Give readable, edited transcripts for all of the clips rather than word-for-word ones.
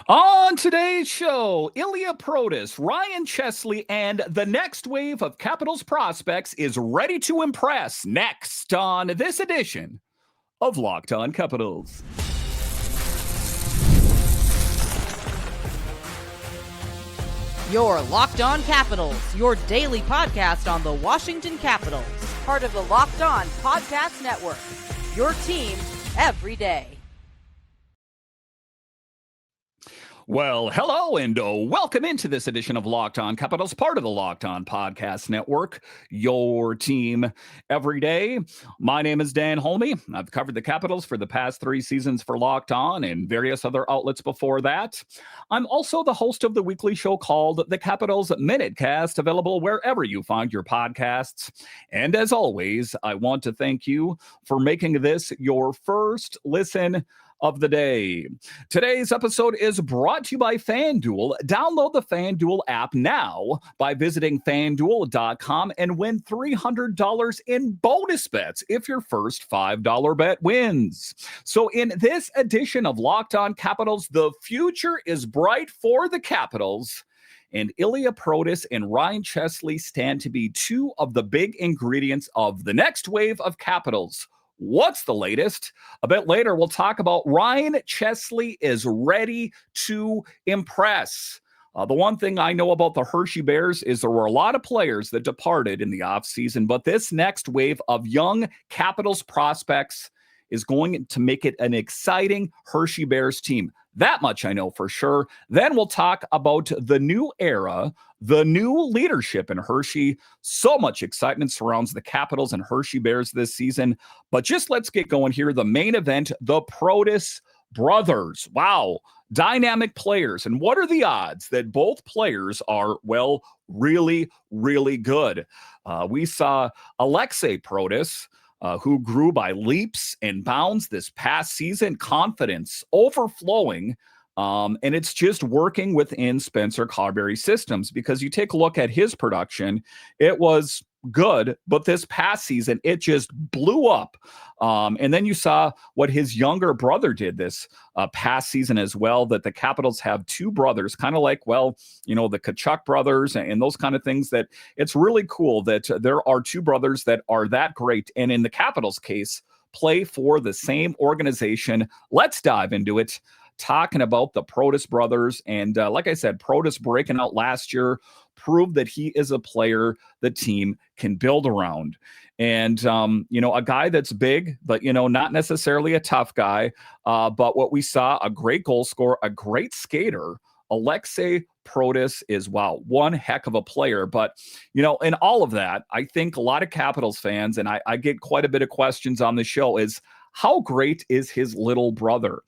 On today's show, Ilya Protas, Ryan Chesley, and the next wave of Capitals prospects is ready to impress next on this edition of Locked On Capitals. Your Locked On Capitals, your daily podcast on the Washington Capitals. Part of the Locked On Podcast Network, your team every day. Well, hello and welcome into this edition of Locked On Capitals, part of the Locked On Podcast Network, your team every day. My name is Dan Holme. I've covered the Capitals for the past 3 seasons for Locked On and various other outlets before that. I'm also the host of the weekly show called The Capitals Minutecast, available wherever you find your podcasts. And as always, I want to thank you for making this your first listen of the day. Today's episode is brought to you by FanDuel. Download the FanDuel app now by visiting FanDuel.com and win $300 in bonus bets if your first $5 bet wins. So in this edition of Locked On Capitals, the future is bright for the Capitals. And Ilya Protas and Ryan Chesley stand to be 2 of the big ingredients of the next wave of Capitals. What's the latest? A bit later, we'll talk about Ryan Chesley is ready to impress. The one thing I know about the Hershey Bears is there were a lot of players that departed in the offseason, but this next wave of young Capitals prospects is going to make it an exciting Hershey Bears team. That much I know for sure. Then we'll talk about the new era, the new leadership in Hershey. So much excitement surrounds the Capitals and Hershey Bears this season. But just let's get going here. The main event, the Protas brothers. Wow. Dynamic players. And what are the odds that both players are, well, really, really good? We saw Aliaksei Protas, who grew by leaps and bounds this past season, confidence overflowing. And it's just working within Spencer Carberry's systems, because you take a look at his production, it was good, but this past season, it just blew up. And then you saw what his younger brother did this past season as well, that the Capitals have 2 brothers, kind of like, well, you know, the Kachuk brothers and those kind of things, that it's really cool that there are 2 brothers that are that great. And in the Capitals case, play for the same organization. Let's dive into it. Talking about the Protas brothers. And like I said, Protas breaking out last year proved that he is a player the team can build around. And, a guy that's big, but, not necessarily a tough guy. But what we saw, a great goal scorer, a great skater. Aliaksei Protas is, wow, one heck of a player. But, in all of that, I think a lot of Capitals fans, and I get quite a bit of questions on the show, is how great is his little brother?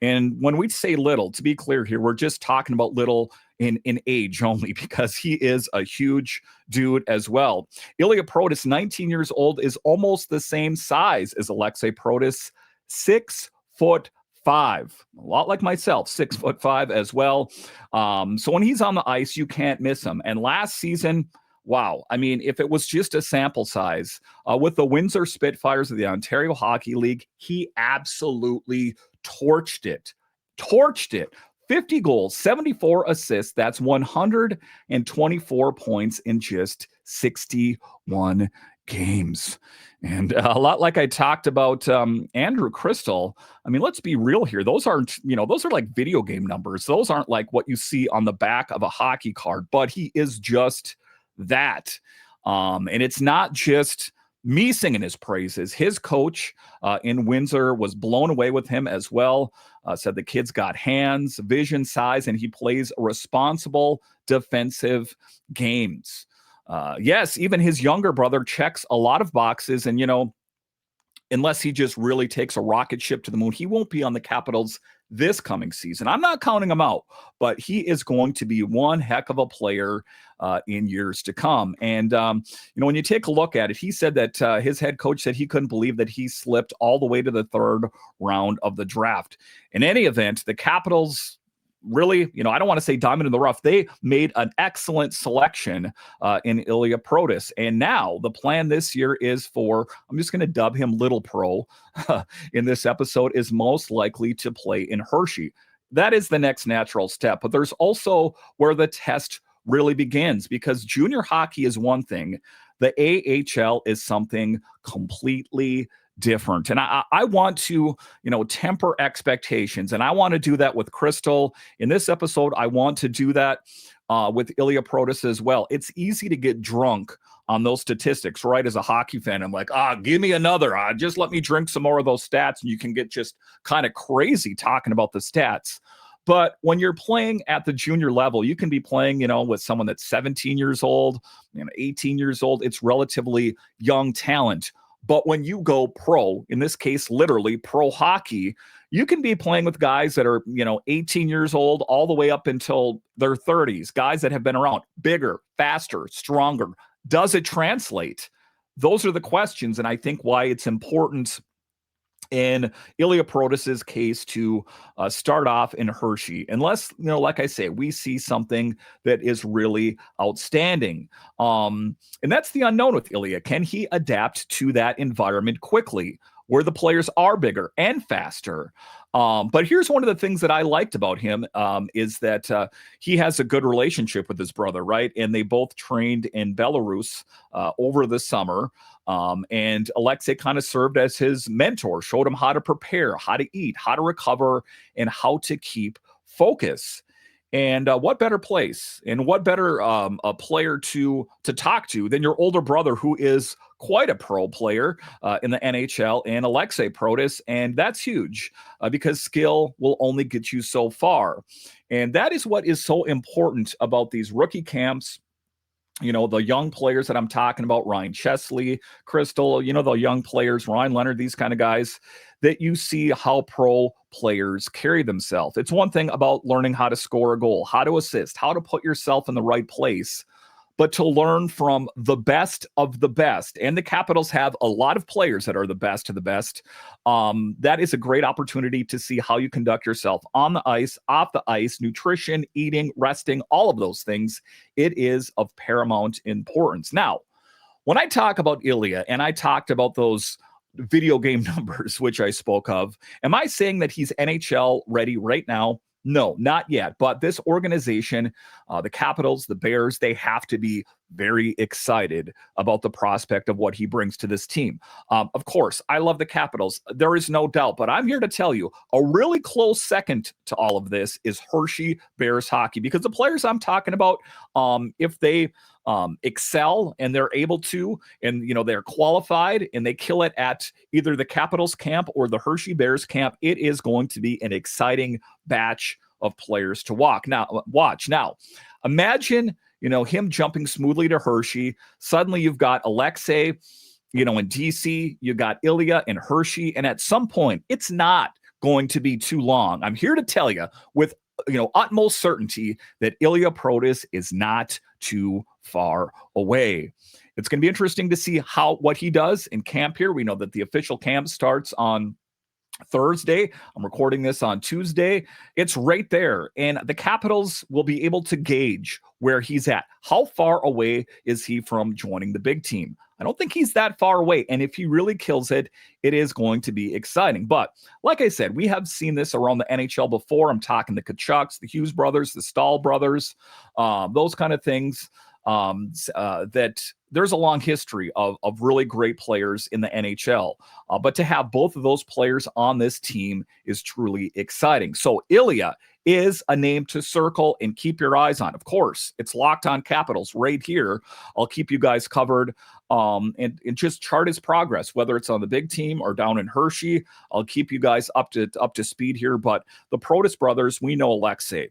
And when we say little, to be clear here, we're just talking about little in age only, because he is a huge dude as well. Ilya Protas, 19 years old, is almost the same size as Aliaksei Protas, 6'5". A lot like myself, 6'5" as well. So when he's on the ice, you can't miss him. And last season, wow. I mean, if it was just a sample size, with the Windsor Spitfires of the Ontario Hockey League, he absolutely torched it. 50 goals, 74 assists. That's 124 points in just 61 games. And a lot like I talked about Andrew Crystal. I mean, let's be real here. Those aren't, those are like video game numbers. Those aren't like what you see on the back of a hockey card, but he is just that. And it's not just me singing his praises. His coach in Windsor was blown away with him as well. Said the kid's got hands, vision, size, and he plays responsible defensive games. Yes, even his younger brother checks a lot of boxes. And, unless he just really takes a rocket ship to the moon, he won't be on the Capitals this coming season. I'm not counting him out, but he is going to be one heck of a player in years to come. And, when you take a look at it, he said that his head coach said he couldn't believe that he slipped all the way to the 3rd round of the draft. In any event, the Capitals really, I don't want to say diamond in the rough. They made an excellent selection in Ilya Protas. And now the plan this year is for, I'm just going to dub him Little Pro in this episode, is most likely to play in Hershey. that is the next natural step. But there's also where the test really begins, because junior hockey is one thing. The AHL is something completely different. And I want to, temper expectations. And I want to do that with Crystal. In this episode, I want to do that with Ilya Protas as well. It's easy to get drunk on those statistics, right? As a hockey fan, I'm like, give me another. Just let me drink some more of those stats. And you can get just kind of crazy talking about the stats. But when you're playing at the junior level, you can be playing, with someone that's 17 years old, 18 years old. It's relatively young talent. But when you go pro, in this case, literally pro hockey, you can be playing with guys that are, 18 years old all the way up until their 30s, guys that have been around, bigger, faster, stronger. Does it translate? Those are the questions. And I think why it's important in Ilya Protas's case to start off in Hershey, unless, like I say, we see something that is really outstanding. And that's the unknown with Ilya. Can he adapt to that environment quickly, where the players are bigger and faster? But here's one of the things that I liked about him is that he has a good relationship with his brother, right? And they both trained in Belarus over the summer. And Aliaksei kind of served as his mentor, showed him how to prepare, how to eat, how to recover, and how to keep focus. And what better place and what better a player to talk to than your older brother, who is quite a pro player in the NHL, and Aliaksei Protas. And that's huge because skill will only get you so far. And that is what is so important about these rookie camps. The young players that I'm talking about, Ryan Chesley, Crystal, the young players, Ryan Leonard, these kind of guys, that you see how pro players carry themselves. It's one thing about learning how to score a goal, how to assist, how to put yourself in the right place, but to learn from the best of the best. And the Capitals have a lot of players that are the best of the best. That is a great opportunity to see how you conduct yourself on the ice, off the ice, nutrition, eating, resting, all of those things. It is of paramount importance. Now, when I talk about Ilya and I talked about those video game numbers, which I spoke of, am I saying that he's NHL ready right now? No, not yet. But this organization, the Capitals, the Bears, they have to be very excited about the prospect of what he brings to this team. Of course, I love the Capitals. There is no doubt. But I'm here to tell you, a really close second to all of this is Hershey Bears hockey, because the players I'm talking about, if they excel and they're able to, and they're qualified and they kill it at either the Capitals camp or the Hershey Bears camp, it is going to be an exciting batch of players to watch. Now, imagine him jumping smoothly to Hershey. Suddenly you've got Aliaksei, in DC, you got Ilia and Hershey, and at some point it's not going to be too long. I'm here to tell you with utmost certainty that Ilya Protas is not too far away. It's going to be interesting to see what he does in camp here. We know that the official camp starts on Thursday. I'm recording this on Tuesday. It's right there. And the Capitals will be able to gauge where he's at. How far away is he from joining the big team? I don't think he's that far away. And if he really kills it, it is going to be exciting. But like I said, we have seen this around the NHL before. I'm talking the Tkachuks, the Hughes brothers, the Stahl brothers, those kind of things. That there's a long history of really great players in the NHL. But to have both of those players on this team is truly exciting. So Ilya is a name to circle and keep your eyes on. Of course, it's Locked On Capitals right here. I'll keep you guys covered and just chart his progress, whether it's on the big team or down in Hershey. I'll keep you guys up to speed here. But the Protas brothers, we know Aliaksei.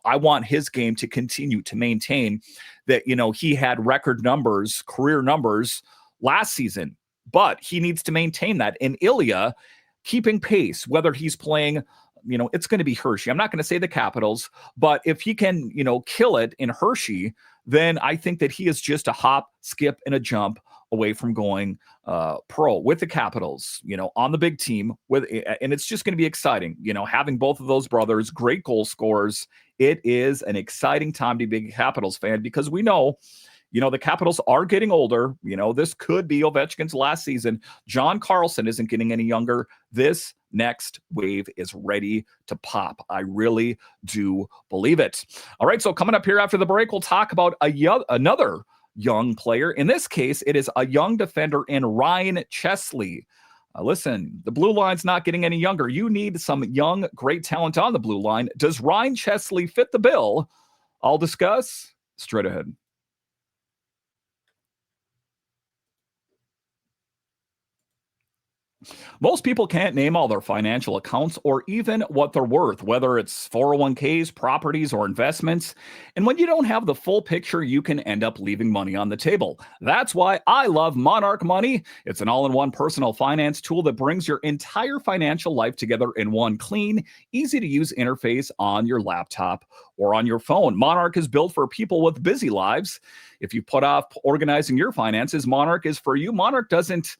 I want his game to continue to maintain that, he had record numbers, career numbers last season, but he needs to maintain that. And Ilya keeping pace, whether he's playing, it's going to be Hershey. I'm not going to say the Capitals, but if he can, kill it in Hershey, then I think that he is just a hop, skip, and a jump away from going pro with the Capitals, on the big team and it's just going to be exciting, having both of those brothers, great goal scorers. It is an exciting time to be a Capitals fan because we know, the Capitals are getting older. This could be Ovechkin's last season. John Carlson isn't getting any younger. This next wave is ready to pop. I really do believe it. All right, so coming up here after the break, we'll talk about another young player. In this case, it is a young defender in Ryan Chesley. Listen, the blue line's not getting any younger. You need some young, great talent on the blue line. Does Ryan Chesley fit the bill? I'll discuss straight ahead. Most people can't name all their financial accounts or even what they're worth, whether it's 401ks, properties, or investments. And when you don't have the full picture, you can end up leaving money on the table. That's why I love Monarch Money. It's an all-in-one personal finance tool that brings your entire financial life together in one clean, easy-to-use interface on your laptop or on your phone. Monarch is built for people with busy lives. If you put off organizing your finances, Monarch is for you. Monarch doesn't,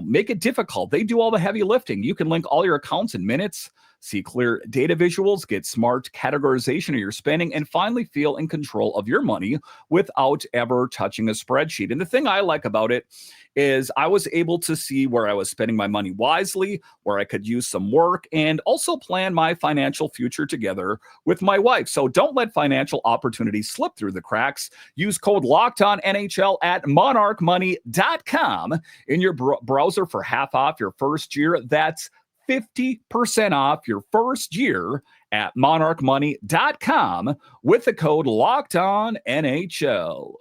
make it difficult. They do all the heavy lifting. You can link all your accounts in minutes, see clear data visuals, get smart categorization of your spending, and finally feel in control of your money without ever touching a spreadsheet. And the thing I like about it is I was able to see where I was spending my money wisely, where I could use some work, and also plan my financial future together with my wife. So don't let financial opportunities slip through the cracks. Use code LOCKEDONNHL at monarchmoney.com in your browser for half off your first year. That's 50% off your first year at monarchmoney.com with the code LOCKEDONNHL.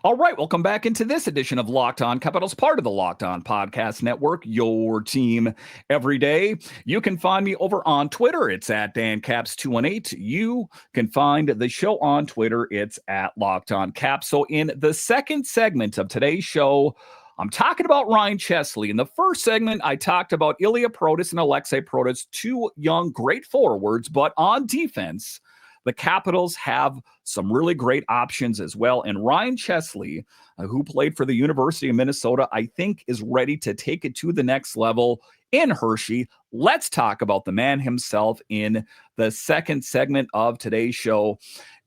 All right, welcome back into this edition of Locked On Capitals, part of the Locked On Podcast Network, your team every day. You can find me over on Twitter. It's at DanCaps218. You can find the show on Twitter. It's at Locked On Caps. So in the second segment of today's show, I'm talking about Ryan Chesley. In the first segment, I talked about Ilya Protas and Aliaksei Protas, two young, great forwards, but on defense, the Capitals have some really great options as well. And Ryan Chesley, who played for the University of Minnesota, I think is ready to take it to the next level in Hershey. Let's talk about the man himself in the second segment of today's show.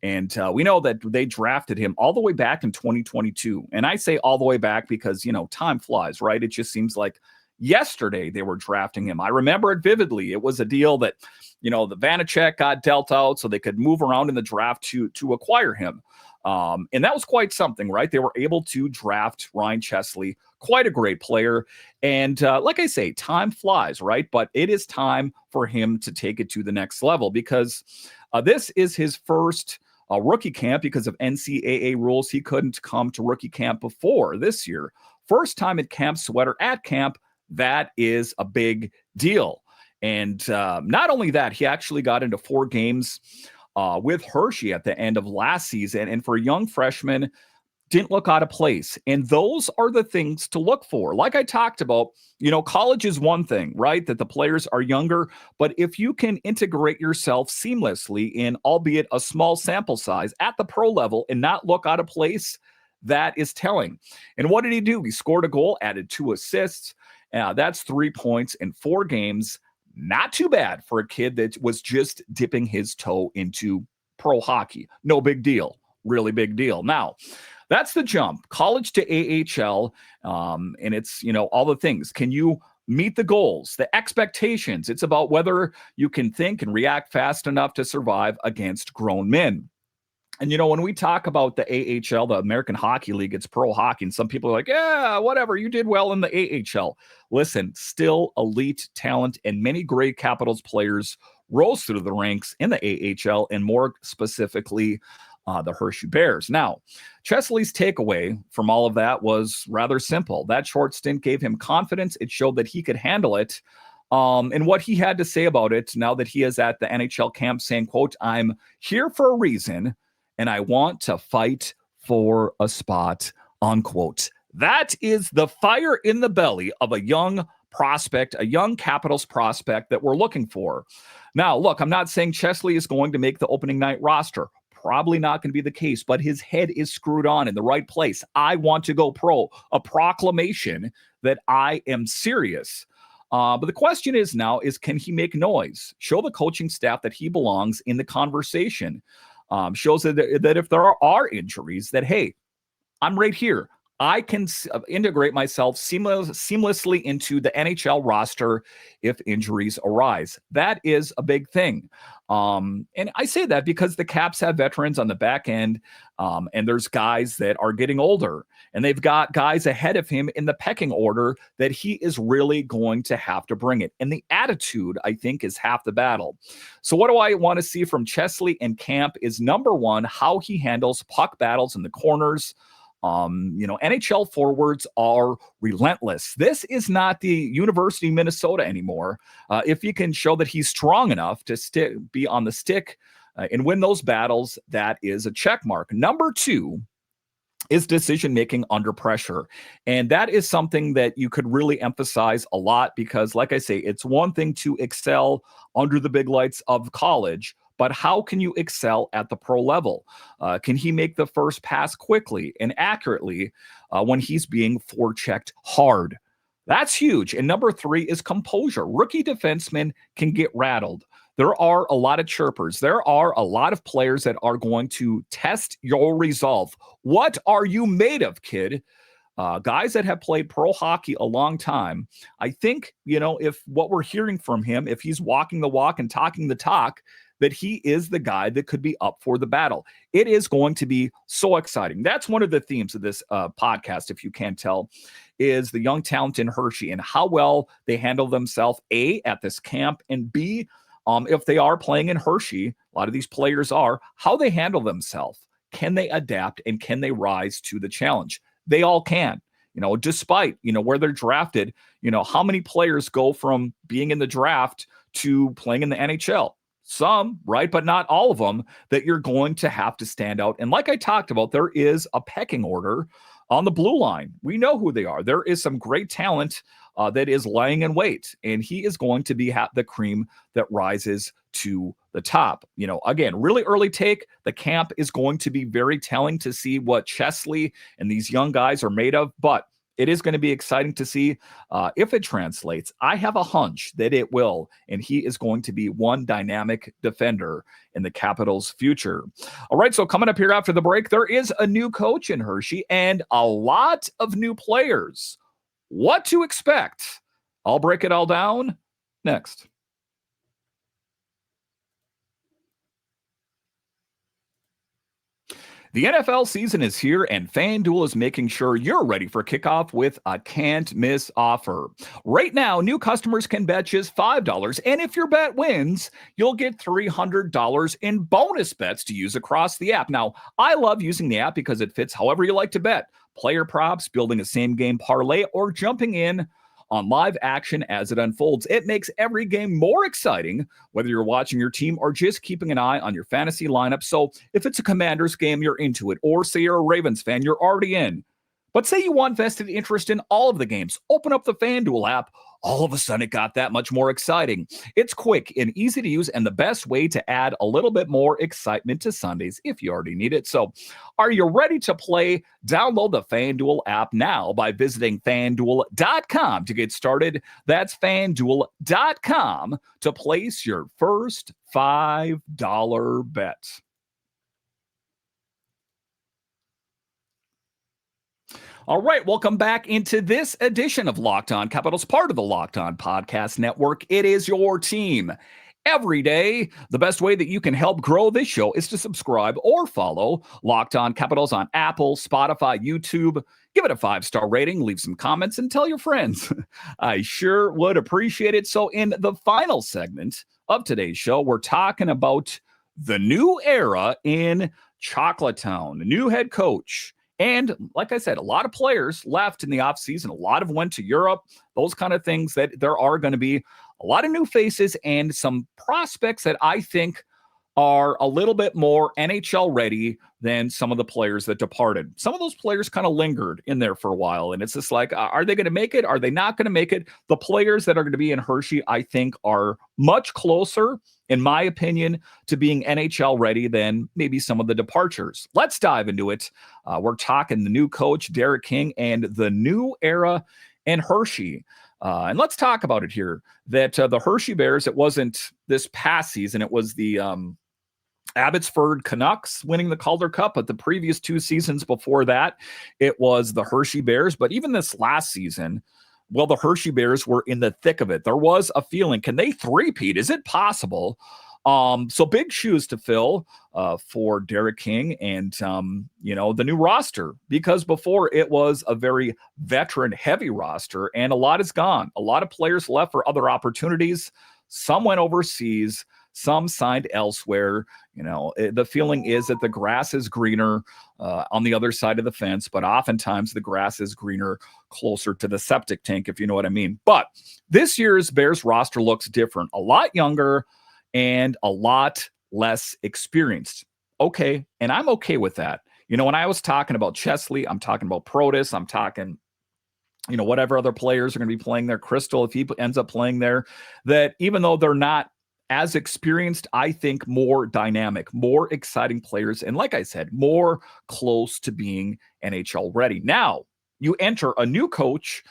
And we know that they drafted him all the way back in 2022. And I say all the way back because, time flies, right? It just seems like yesterday they were drafting him. I remember it vividly. It was a deal that, the Vanacek got dealt out so they could move around in the draft to acquire him. And that was quite something, right? They were able to draft Ryan Chesley, quite a great player. And like I say, time flies, right? But it is time for him to take it to the next level because this is his first rookie camp because of NCAA rules. He couldn't come to rookie camp before this year. First time at camp, sweater at camp. That is a big deal. And not only that, he actually got into 4 games with Hershey at the end of last season. And for a young freshman, didn't look out of place. And those are the things to look for. Like I talked about, college is one thing, right? That the players are younger. But if you can integrate yourself seamlessly in, albeit a small sample size, at the pro level and not look out of place, that is telling. And what did he do? He scored a goal, added 2 assists. That's 3 points in 4 games. Not too bad for a kid that was just dipping his toe into pro hockey. No big deal. Really big deal. Now, that's the jump. College to AHL, and it's, all the things. Can you meet the goals, the expectations? It's about whether you can think and react fast enough to survive against grown men. And, when we talk about the AHL, the American Hockey League, it's pro hockey. And some people are like, yeah, whatever, you did well in the AHL. Listen, still elite talent, and many great Capitals players rose through the ranks in the AHL, and more specifically, the Hershey Bears. Now, Chesley's takeaway from all of that was rather simple. That short stint gave him confidence. It showed that he could handle it. And what he had to say about it now that he is at the NHL camp saying, quote, "I'm here for a reason, and I want to fight for a spot," unquote. That is the fire in the belly of a young prospect, a young Capitals prospect that we're looking for. Now, look, I'm not saying Chesley is going to make the opening night roster. Probably not going to be the case, but his head is screwed on in the right place. I want to go pro, a proclamation that I am serious. But the question is now is, can he make noise? Show the coaching staff that he belongs in the conversation. Shows that if there are injuries, that, hey, I'm right here. I can integrate myself seamlessly into the NHL roster if injuries arise. That is a big thing. And I say that because the Caps have veterans on the back end, and there's guys that are getting older, and they've got guys ahead of him in the pecking order that he is really going to have to bring it. And the attitude, I think, is half the battle. So what do I want to see from Chesley and camp is, number one, how he handles puck battles in the corners. NHL forwards are relentless. This is not the University of Minnesota anymore. If you can show that he's strong enough to be on the stick and win those battles, that is a check mark. Number two is decision-making under pressure. And that is something that you could really emphasize a lot because, like I say, it's one thing to excel under the big lights of college, but how can you excel at the pro level? Can he make the first pass quickly and accurately when he's being forechecked hard? That's huge. And number three is composure. Rookie defensemen can get rattled. There are a lot of chirpers. There are a lot of players that are going to test your resolve. What are you made of, kid? Guys that have played pro hockey a long time, I think, if what we're hearing from him, if he's walking the walk and talking the talk, that he is the guy that could be up for the battle. It is going to be so exciting. That's one of the themes of this podcast, if you can't tell, is the young talent in Hershey and how well they handle themselves, A, at this camp, and B, if they are playing in Hershey, a lot of these players are, how they handle themselves. Can they adapt and can they rise to the challenge? They all can, despite, where they're drafted, how many players go from being in the draft to playing in the NHL? Some, right? But not all of them, that you're going to have to stand out. And like I talked about, there is a pecking order on the blue line. We know who they are. There is some great talent that is lying in wait, and he is going to be the cream that rises to the top. Again, really early take. The camp is going to be very telling to see what Chesley and these young guys are made of, but it is going to be exciting to see if it translates. I have a hunch that it will, and he is going to be one dynamic defender in the Capitals' future. All right, so coming up here after the break, there is a new coach in Hershey and a lot of new players. What to expect? I'll break it all down next. The NFL season is here, and FanDuel is making sure you're ready for kickoff with a can't-miss offer. Right now, new customers can bet just $5, and if your bet wins, you'll get $300 in bonus bets to use across the app. Now, I love using the app because it fits however you like to bet. Player props, building a same-game parlay, or jumping in on live action as it unfolds. It makes every game more exciting, whether you're watching your team or just keeping an eye on your fantasy lineup. So if it's a Commanders game, you're into it. Or say you're a Ravens fan, you're already in. But say you want vested interest in all of the games. Open up the FanDuel app. All of a sudden, it got that much more exciting. It's quick and easy to use and the best way to add a little bit more excitement to Sundays if you already need it. So are you ready to play? Download the FanDuel app now by visiting FanDuel.com to get started. That's FanDuel.com to place your first $5 bet. All right, welcome back into this edition of Locked On Capitals, part of the Locked On Podcast Network. It is your team every day. The best way that you can help grow this show is to subscribe or follow Locked On Capitals on Apple, Spotify, YouTube. Give it a 5-star rating, leave some comments, and tell your friends. I sure would appreciate it. So in the final segment of today's show, we're talking about the new era in Chocolatetown, new head coach. And like I said, a lot of players left in the offseason. A lot of went to Europe, those kind of things, that there are going to be a lot of new faces and some prospects that I think are a little bit more NHL ready than some of the players that departed. Some of those players kind of lingered in there for a while. And it's just like, are they going to make it? Are they not going to make it? The players that are going to be in Hershey, I think, are much closer, in my opinion, to being NHL ready than maybe some of the departures. Let's dive into it. We're talking the new coach, Derek King, and the new era in Hershey. And let's talk about it here, that the Hershey Bears, it wasn't this past season. It was the Abbotsford Canucks winning the Calder Cup, but the previous 2 seasons before that, it was the Hershey Bears. But even this last season, well, the Hershey Bears were in the thick of it. There was a feeling, can they three-peat? Is it possible? So big shoes to fill for Derek King and, the new roster, because before it was a very veteran-heavy roster, and a lot is gone. A lot of players left for other opportunities. Some went overseas. Some signed elsewhere. The feeling is that the grass is greener on the other side of the fence, but oftentimes the grass is greener closer to the septic tank, if you know what I mean. But this year's Bears roster looks different, a lot younger and a lot less experienced. Okay, and I'm okay with that. When I was talking about Chesley, I'm talking about Protas, I'm talking whatever other players are going to be playing there, Crystal, if he ends up playing there, that even though they're not as experienced, I think more dynamic, more exciting players, and like I said, more close to being NHL ready. Now, you enter a new coach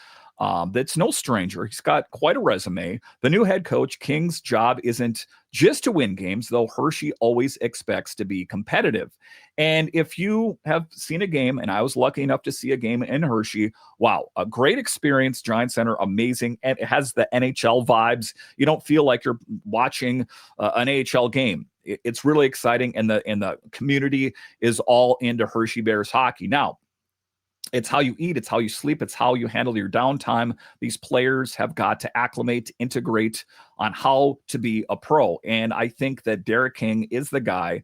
that's no stranger. He's got quite a resume. The new head coach, King's job isn't just to win games, though Hershey always expects to be competitive. And if you have seen a game, and I was lucky enough to see a game in Hershey, wow, a great experience, Giant Center, amazing. And it has the NHL vibes. You don't feel like you're watching an AHL game. It's really exciting, and the community is all into Hershey Bears hockey. Now, it's how you eat, it's how you sleep, it's how you handle your downtime. These players have got to acclimate, integrate on how to be a pro. And I think that Derek King is the guy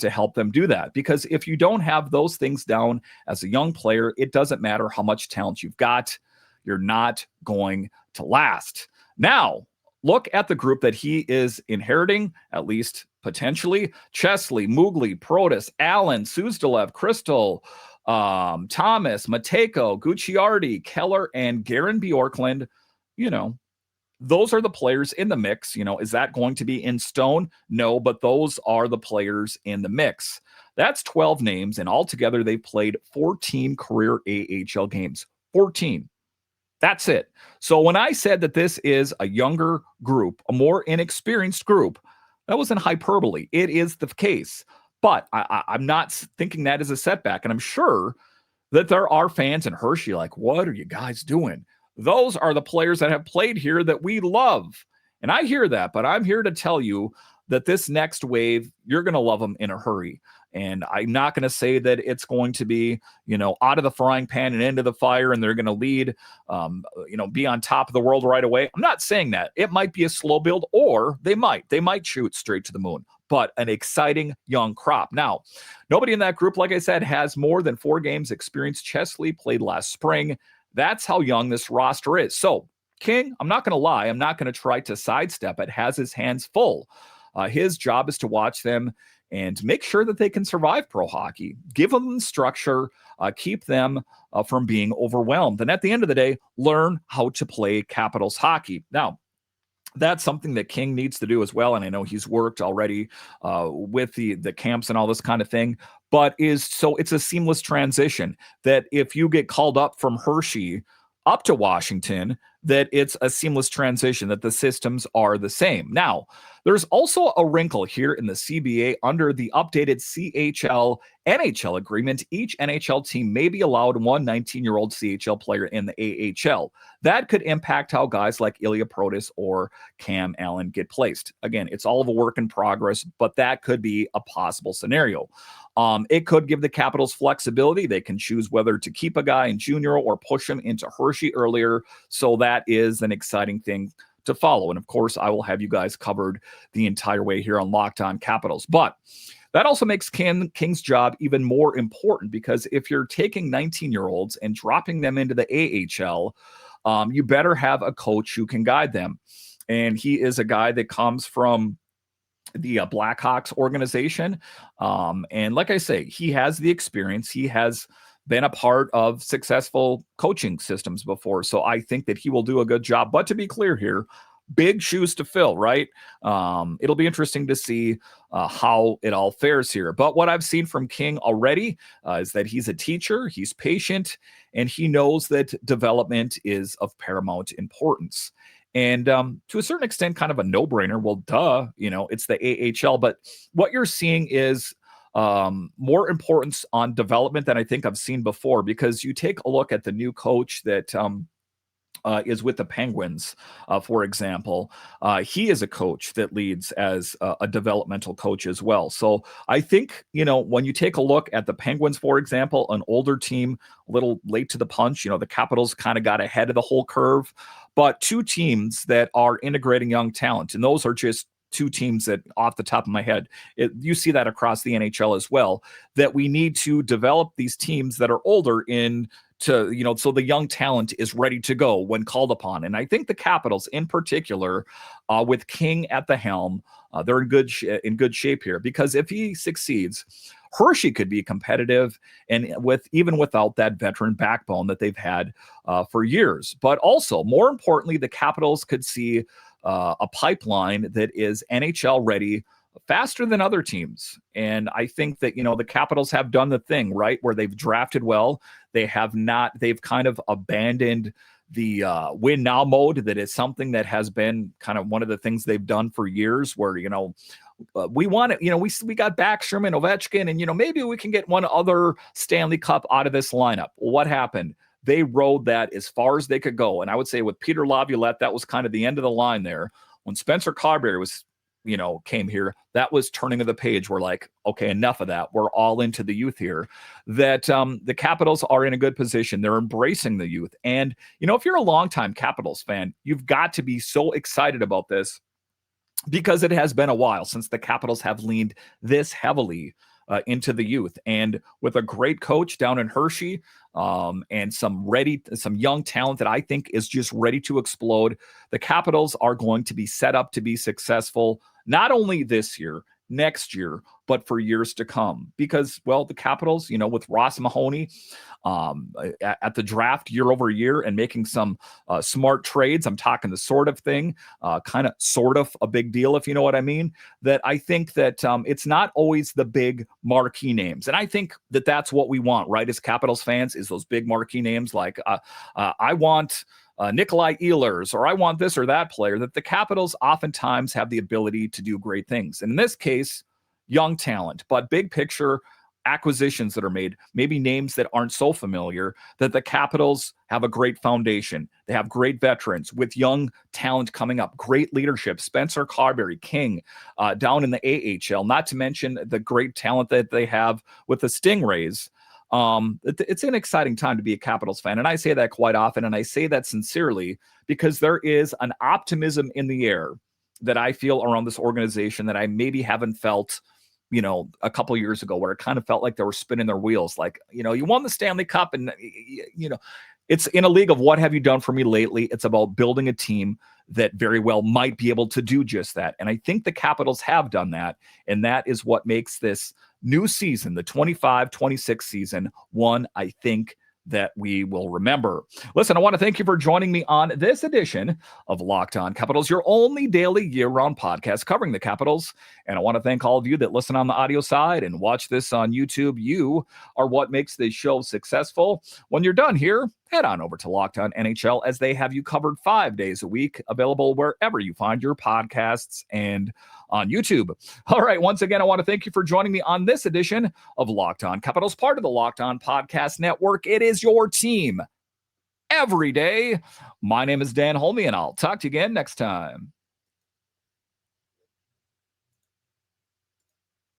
to help them do that. Because if you don't have those things down as a young player, it doesn't matter how much talent you've got, you're not going to last. Now, look at the group that he is inheriting, at least potentially. Chesley, Mugli, Protas, Allen, Suzdalev, Crystal, Thomas, Matejko, Gucciardi, Keller, and Garen Bjorklund. Those are the players in the mix. Is that going to be in stone? No, but those are the players in the mix. That's 12 names, and altogether they've played 14 career AHL games. 14. That's it. So when I said that this is a younger group, a more inexperienced group, that wasn't hyperbole. It is the case. But I'm not thinking that is a setback. And I'm sure that there are fans in Hershey like, what are you guys doing? Those are the players that have played here that we love. And I hear that, but I'm here to tell you that this next wave, you're going to love them in a hurry. And I'm not going to say that it's going to be, out of the frying pan and into the fire, and they're going to lead, be on top of the world right away. I'm not saying that. It might be a slow build, or they might shoot straight to the moon. But an exciting young crop. Now, nobody in that group, like I said, has more than 4 games experience. Chesley played last spring. That's how young this roster is. So, King, I'm not going to lie, I'm not going to try to sidestep it, has his hands full. His job is to watch them and make sure that they can survive pro hockey. Give them structure, keep them from being overwhelmed. And at the end of the day, learn how to play Capitals hockey. Now, that's something that King needs to do as well. And I know he's worked already with the camps and all this kind of thing, but it's a seamless transition that if you get called up from Hershey up to Washington, that it's a seamless transition, that the systems are the same. Now, there's also a wrinkle here in the CBA under the updated CHL NHL agreement. Each NHL team may be allowed one 19-year-old CHL player in the AHL. That could impact how guys like Ilya, Protas, or Cam Allen get placed. Again, it's all of a work in progress, but that could be a possible scenario. It could give the Capitals flexibility. They can choose whether to keep a guy in junior or push him into Hershey earlier. So that is an exciting thing to follow. And of course, I will have you guys covered the entire way here on Locked On Capitals. But that also makes King's job even more important, because if you're taking 19-year-olds and dropping them into the AHL, you better have a coach who can guide them. And he is a guy that comes from the Blackhawks organization. And like I say, he has the experience. He has been a part of successful coaching systems before. So I think that he will do a good job. But to be clear here, big shoes to fill, right? It'll be interesting to see how it all fares here. But what I've seen from King already is that he's a teacher, he's patient, and he knows that development is of paramount importance. And to a certain extent, kind of a no-brainer. Well, duh, it's the AHL. But what you're seeing is more importance on development than I think I've seen before, because you take a look at the new coach that is with the Penguins, for example. He is a coach that leads as a developmental coach as well. So I think, when you take a look at the Penguins, for example, an older team, a little late to the punch, the Capitals kind of got ahead of the whole curve, but two teams that are integrating young talent. And those are just two teams that, off the top of my head, you see that across the NHL as well, that we need to develop these teams that are older so the young talent is ready to go when called upon. And I think the Capitals in particular, with King at the helm, they're in good shape here, because if he succeeds, Hershey could be competitive, and even without that veteran backbone that they've had for years. But also, more importantly, the Capitals could see a pipeline that is NHL ready faster than other teams. And I think that, the Capitals have done the thing, right, where they've drafted well. They've kind of abandoned the win now mode. That is something that has been kind of one of the things they've done for years, where, we want it, we got Backstrom and Ovechkin, and, maybe we can get one other Stanley Cup out of this lineup. Well, what happened? They rode that as far as they could go. And I would say with Peter Laviolette, that was kind of the end of the line there. When Spencer Carberry came here, that was turning of the page. We're like, okay, enough of that. We're all into the youth here. That the Capitals are in a good position. They're embracing the youth. And, if you're a longtime Capitals fan, you've got to be so excited about this, because it has been a while since the Capitals have leaned this heavily into the youth. And with a great coach down in Hershey, and some young talent that I think is just ready to explode, the Capitals are going to be set up to be successful, not only this year, next year, but for years to come. Because, well, the Capitals, with Ross Mahoney at the draft year over year and making some smart trades, I'm talking the sort of thing, sort of a big deal, if you know what I mean, that I think that it's not always the big marquee names. And I think that that's what we want, right, as Capitals fans, is those big marquee names like I want Nikolai Ehlers, or I want this or that player. That the Capitals oftentimes have the ability to do great things. And in this case, young talent, but big picture acquisitions that are made, maybe names that aren't so familiar, that the Capitals have a great foundation. They have great veterans with young talent coming up, great leadership, Spencer Carberry, King, down in the AHL, not to mention the great talent that they have with the Stingrays. It's an exciting time to be a Capitals fan. And I say that quite often, and I say that sincerely, because there is an optimism in the air that I feel around this organization that I maybe haven't felt, a couple of years ago, where it kind of felt like they were spinning their wheels. Like, you won the Stanley Cup, and, it's in a league of what have you done for me lately? It's about building a team that very well might be able to do just that. And I think the Capitals have done that. And that is what makes this new season, the 25-26 season, one I think that we will remember. Listen, I want to thank you for joining me on this edition of Locked On Capitals, your only daily year-round podcast covering the Capitals. And I want to thank all of you that listen on the audio side and watch this on YouTube. You are what makes this show successful. When you're done here, head on over to Locked On NHL, as they have you covered 5 days a week, available wherever you find your podcasts and on YouTube. All right, once again, I want to thank you for joining me on this edition of Locked On Capitals, part of the Locked On Podcast Network. It is your team every day. My name is Dan Holme, and I'll talk to you again next time.